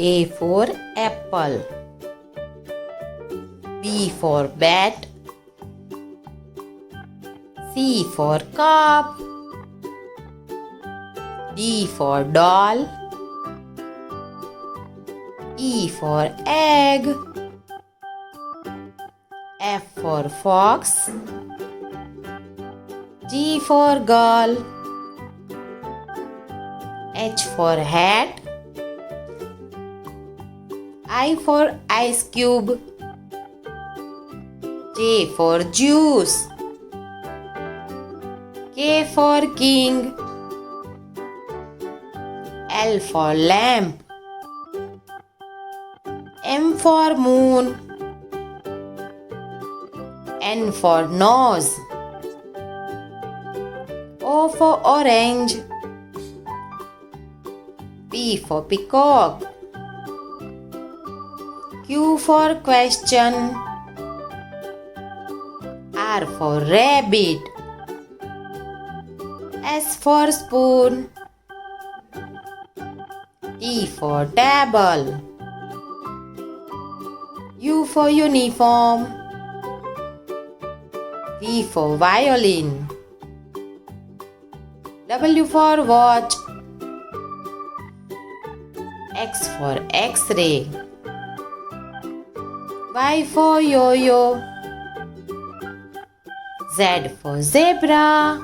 A for apple. B for bat. C for cup. D for doll. E for egg. F for fox. G for girl. H for hat. I for ice cube. J for juice. K for king. L for lamp. M for moon. N for nose. O for orange. P for peacock. Q for question. R for rabbit. S for spoon. T for table. U for uniform. V for violin. W for watch. X for X-ray. Y for yo-yo. Z for zebra.